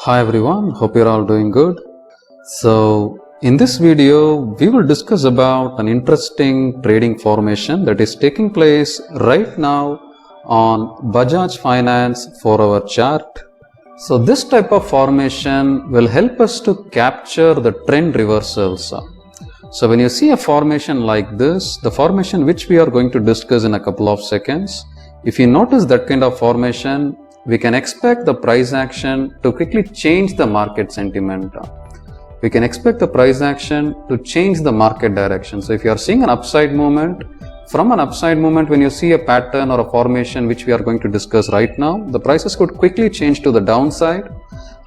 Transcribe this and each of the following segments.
Hi everyone, hope you're all doing good. So in this video, we will discuss about an interesting trading formation that is taking place right now on Bajaj Finance 4-hour chart. So this type of formation will help us to capture the trend reversals. So when you see a formation like this, the formation which we are going to discuss in a couple of seconds, if you notice that kind of formation, we can expect the price action to quickly change the market sentiment. We can expect the price action to change the market direction. So if you are seeing an upside movement, from an upside movement, when you see a pattern or a formation which we are going to discuss right now, the prices could quickly change to the downside.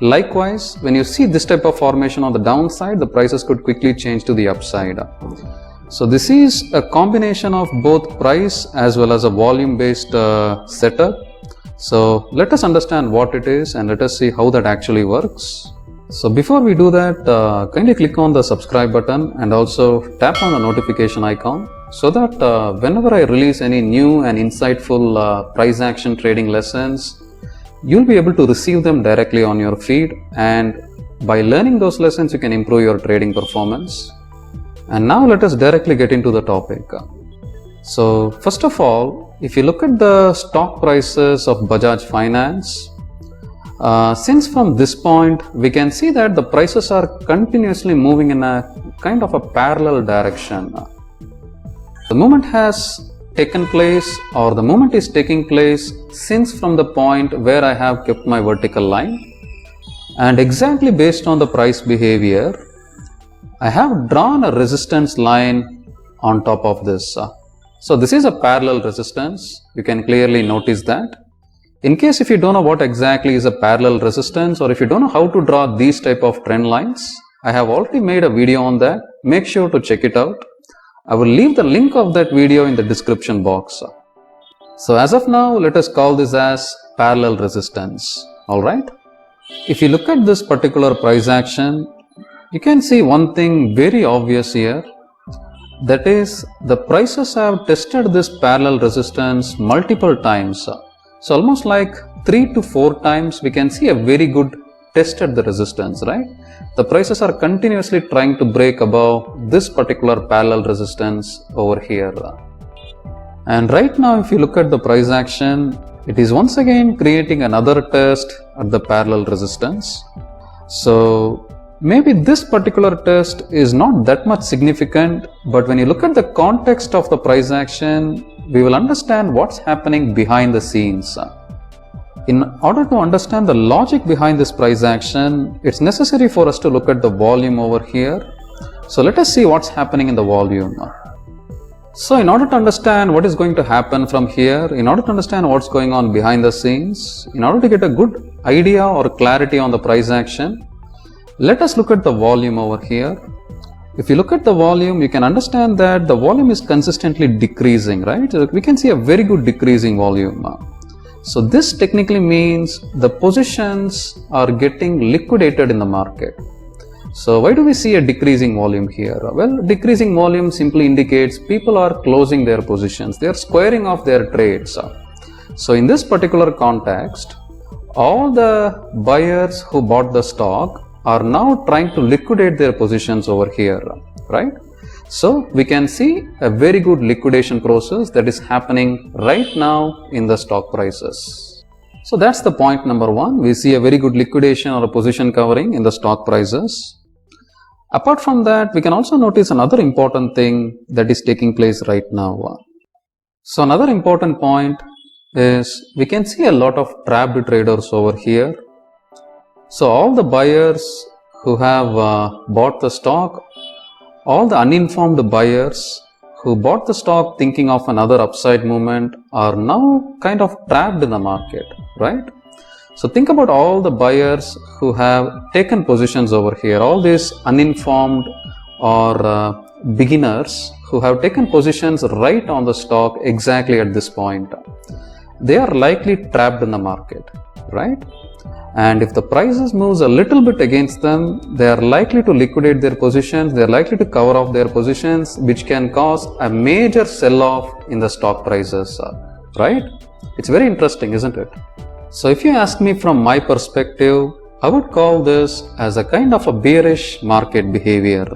Likewise, when you see this type of formation on the downside, the prices could quickly change to the upside. So this is a combination of both price as well as a volume based setup. So let us understand what it is and let us see how that actually works. So before we do that, kindly click on the subscribe button and also tap on the notification icon so that whenever I release any new and insightful price action trading lessons, you'll be able to receive them directly on your feed, and by learning those lessons you can improve your trading performance. And now let us directly get into the topic. So first of all, if you look at the stock prices of Bajaj Finance, since from this point we can see that the prices are continuously moving in a kind of a parallel direction. The movement has taken place, or the movement is taking place since from the point where I have kept my vertical line, and exactly based on the price behavior, I have drawn a resistance line on top of this. So this is a parallel resistance. You can clearly notice that. In case if you don't know what exactly is a parallel resistance, or if you don't know how to draw these type of trend lines, I have already made a video on that. Make sure to check it out. I will leave the link of that video in the description box. So as of now, let us call this as parallel resistance. Alright. If you look at this particular price action, you can see one thing very obvious here. That is, the prices have tested this parallel resistance multiple times. So almost like 3 to 4 times we can see a very good test at the resistance, right? The prices are continuously trying to break above this particular parallel resistance over here. And right now if you look at the price action, it is once again creating another test at the parallel resistance. So maybe this particular test is not that much significant, but when you look at the context of the price action, we will understand what's happening behind the scenes. In order to understand the logic behind this price action, it's necessary for us to look at the volume over here. So let us see what's happening in the volume. So in order to understand what is going to happen from here, in order to understand what's going on behind the scenes, in order to get a good idea or clarity on the price action, let us look at the volume over here. If you look at the volume, you can understand that the volume is consistently decreasing, right? So we can see a very good decreasing volume. So this technically means the positions are getting liquidated in the market. So why do we see a decreasing volume here? Well, decreasing volume simply indicates people are closing their positions. They are squaring off their trades. So in this particular context, all the buyers who bought the stock are now trying to liquidate their positions over here, right? So we can see a very good liquidation process that is happening right now in the stock prices. So that's the point number one. We see a very good liquidation or a position covering in the stock prices. Apart from that, we can also notice another important thing that is taking place right now. So another important point is we can see a lot of trapped traders over here. So all the buyers who have bought the stock, all the uninformed buyers who bought the stock thinking of another upside movement are now kind of trapped in the market, right? So think about all the buyers who have taken positions over here, all these uninformed or beginners who have taken positions right on the stock exactly at this point. They are likely trapped in the market, right? And if the prices moves a little bit against them, they are likely to liquidate their positions, they are likely to cover off their positions, which can cause a major sell-off in the stock prices, right? It's very interesting, isn't it? So if you ask me from my perspective, I would call this as a kind of a bearish market behavior.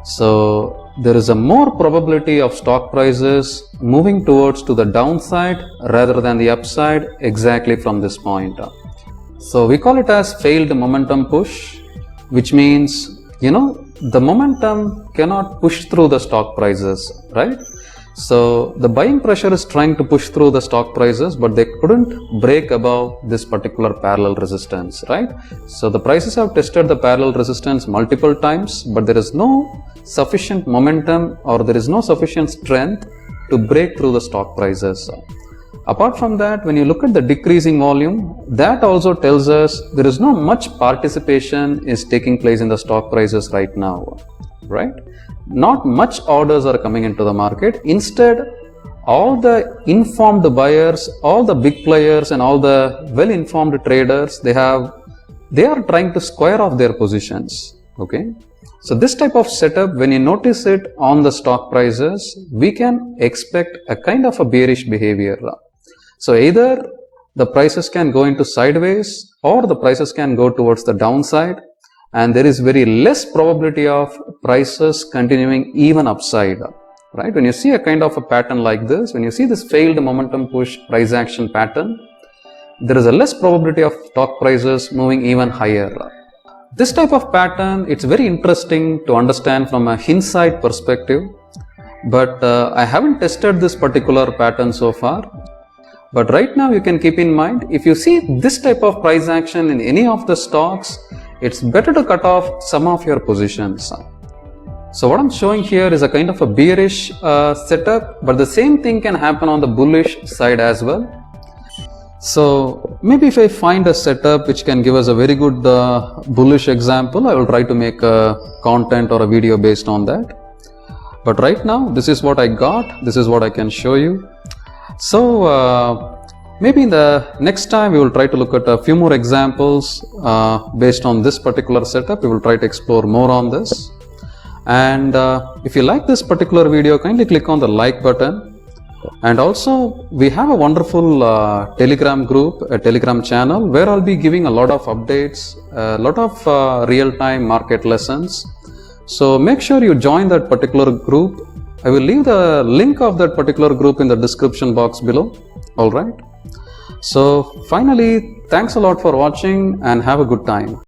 So there is a more probability of stock prices moving towards to the downside rather than the upside exactly from this point. So we call it as failed momentum push, which means, the momentum cannot push through the stock prices, right? So the buying pressure is trying to push through the stock prices, but they couldn't break above this particular parallel resistance, right? So the prices have tested the parallel resistance multiple times, but there is no sufficient momentum or there is no sufficient strength to break through the stock prices. Apart from that, when you look at the decreasing volume, that also tells us there is not much participation is taking place in the stock prices right now, right? Not much orders are coming into the market. Instead, all the informed buyers, all the big players and all the well-informed traders, they are trying to square off their positions, okay? So this type of setup, when you notice it on the stock prices, we can expect a kind of a bearish behavior. So either the prices can go into sideways or the prices can go towards the downside, and there is very less probability of prices continuing even upside, right? When you see a kind of a pattern like this, when you see this failed momentum push price action pattern, there is a less probability of stock prices moving even higher. This type of pattern, it's very interesting to understand from a hindsight perspective, but I haven't tested this particular pattern so far. But right now you can keep in mind, if you see this type of price action in any of the stocks, it's better to cut off some of your positions. So what I'm showing here is a kind of a bearish setup, but the same thing can happen on the bullish side as well. So maybe if I find a setup which can give us a very good bullish example, I will try to make a content or a video based on that. But right now, this is what I got. This is what I can show you. So maybe in the next time we will try to look at a few more examples based on this particular setup. We will try to explore more on this. And if you like this particular video, kindly click on the like button. And also we have a wonderful Telegram group, a Telegram channel where I'll be giving a lot of updates, a lot of real-time market lessons. So make sure you join that particular group. I will leave the link of that particular group in the description box below. All right. So finally, thanks a lot for watching and have a good time.